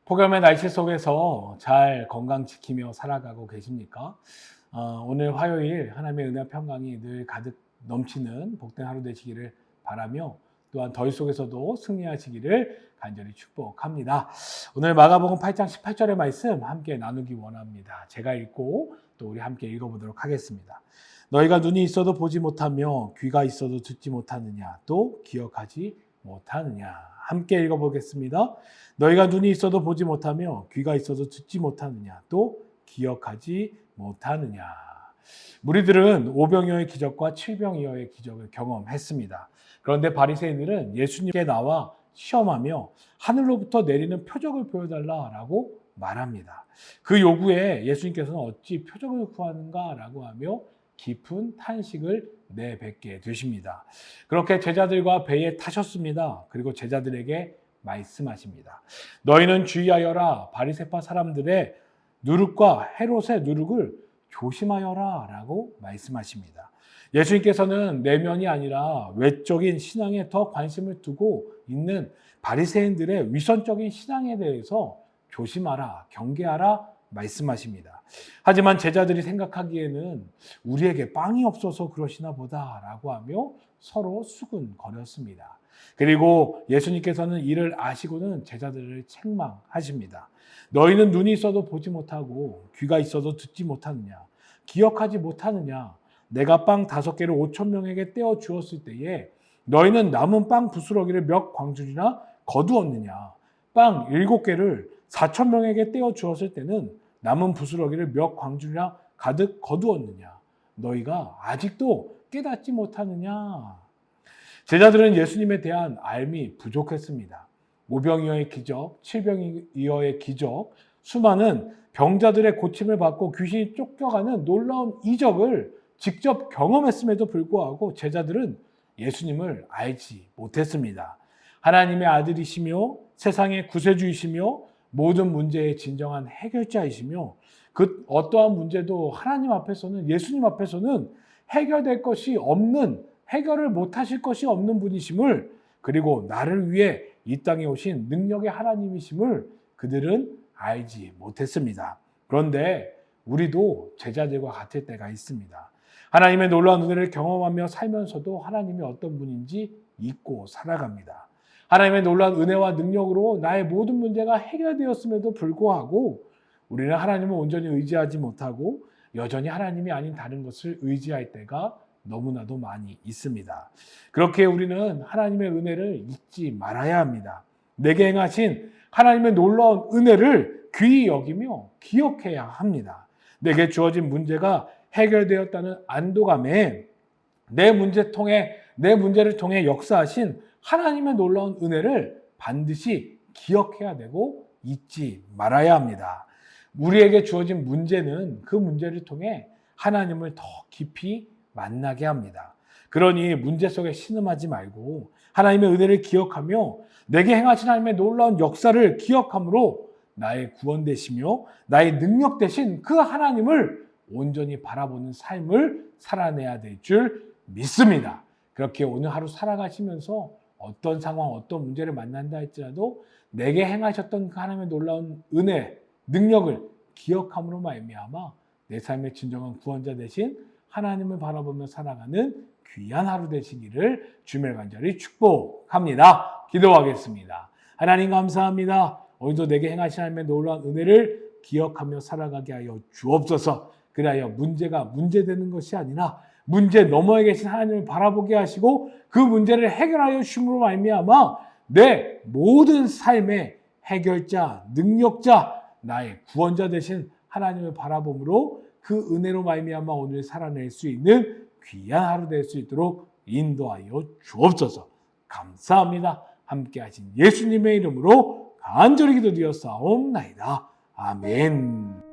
폭염의 날씨 속에서 잘 건강 지키며 살아가고 계십니까? 오늘 화요일 하나님의 은혜와 평강이 늘 가득 넘치는 복된 하루 되시기를 바라며 또한 더위 속에서도 승리하시기를 간절히 축복합니다. 오늘 마가복음 8장 18절의 말씀 함께 나누기 원합니다. 제가 읽고 또 우리 함께 읽어보도록 하겠습니다. 너희가 눈이 있어도 보지 못하며 귀가 있어도 듣지 못하느냐 또 기억하지 못하느냐. 함께 읽어보겠습니다. 너희가 눈이 있어도 보지 못하며 귀가 있어도 듣지 못하느냐 또 기억하지 못하느냐. 무리들은 오병이어의 기적과 칠병이어의 기적을 경험했습니다. 그런데 바리새인들은 예수님께 나와 시험하며 하늘로부터 내리는 표적을 보여달라라고 말합니다. 그 요구에 예수님께서는 어찌 표적을 구하는가라고 하며 깊은 탄식을 내뱉게 되십니다. 그렇게 제자들과 배에 타셨습니다. 그리고 제자들에게 말씀하십니다. 너희는 주의하여라. 바리새파 사람들의 누룩과 헤롯의 누룩을 조심하여라 라고 말씀하십니다. 예수님께서는 내면이 아니라 외적인 신앙에 더 관심을 두고 있는 바리새인들의 위선적인 신앙에 대해서 조심하라, 경계하라 말씀하십니다. 하지만 제자들이 생각하기에는 우리에게 빵이 없어서 그러시나 보다라고 하며 서로 수군거렸습니다. 그리고 예수님께서는 이를 아시고는 제자들을 책망하십니다. 너희는 눈이 있어도 보지 못하고 귀가 있어도 듣지 못하느냐, 기억하지 못하느냐. 내가 빵 5개를 5,000명에게 떼어 주었을 때에 너희는 남은 빵 부스러기를 몇 광줄이나 거두었느냐. 빵 7개를 4,000명에게 떼어 주었을 때는 남은 부스러기를 몇 광줄이나 가득 거두었느냐. 너희가 아직도 깨닫지 못하느냐. 제자들은 예수님에 대한 알미 부족했습니다. 오병이어의 기적, 칠병이어의 기적, 수많은 병자들의 고침을 받고 귀신이 쫓겨가는 놀라운 이적을 직접 경험했음에도 불구하고 제자들은 예수님을 알지 못했습니다. 하나님의 아들이시며 세상의 구세주이시며 모든 문제의 진정한 해결자이시며 그 어떠한 문제도 하나님 앞에서는, 예수님 앞에서는 해결될 것이 없는, 해결을 못하실 것이 없는 분이심을, 그리고 나를 위해 이 땅에 오신 능력의 하나님이심을 그들은 알지 못했습니다. 그런데 우리도 제자들과 같을 때가 있습니다. 하나님의 놀라운 은혜를 경험하며 살면서도 하나님이 어떤 분인지 잊고 살아갑니다. 하나님의 놀라운 은혜와 능력으로 나의 모든 문제가 해결되었음에도 불구하고 우리는 하나님을 온전히 의지하지 못하고 여전히 하나님이 아닌 다른 것을 의지할 때가 너무나도 많이 있습니다. 그렇게 우리는 하나님의 은혜를 잊지 말아야 합니다. 내게 행하신 하나님의 놀라운 은혜를 귀히 여기며 기억해야 합니다. 내게 주어진 문제가 해결되었다는 안도감에 내 문제를 통해 역사하신 하나님의 놀라운 은혜를 반드시 기억해야 되고 잊지 말아야 합니다. 우리에게 주어진 문제는 그 문제를 통해 하나님을 더 깊이 만나게 합니다. 그러니 문제 속에 신음하지 말고 하나님의 은혜를 기억하며 내게 행하신 하나님의 놀라운 역사를 기억함으로 나의 구원 되시며 나의 능력 되신 그 하나님을 온전히 바라보는 삶을 살아내야 될 줄 믿습니다. 그렇게 오늘 하루 살아가시면서 어떤 상황, 어떤 문제를 만난다 할지라도 내게 행하셨던 그 하나님의 놀라운 은혜, 능력을 기억함으로 말미암아 내 삶의 진정한 구원자 되신 하나님을 바라보며 살아가는 귀한 하루 되시기를 주님의 간절히 축복합니다. 기도하겠습니다. 하나님 감사합니다. 오늘도 내게 행하신 하나님의 놀라운 은혜를 기억하며 살아가게 하여 주옵소서. 그리하여 문제가 문제되는 것이 아니라 문제 너머에 계신 하나님을 바라보게 하시고 그 문제를 해결하여 주심으로 말미암아 내 모든 삶의 해결자, 능력자, 나의 구원자 되신 하나님을 바라봄으로 그 은혜로 말미암아 오늘 살아낼 수 있는 귀한 하루 될 수 있도록 인도하여 주옵소서. 감사합니다. 함께 하신 예수님의 이름으로 간절히 기도드렸사옵나이다. 아멘.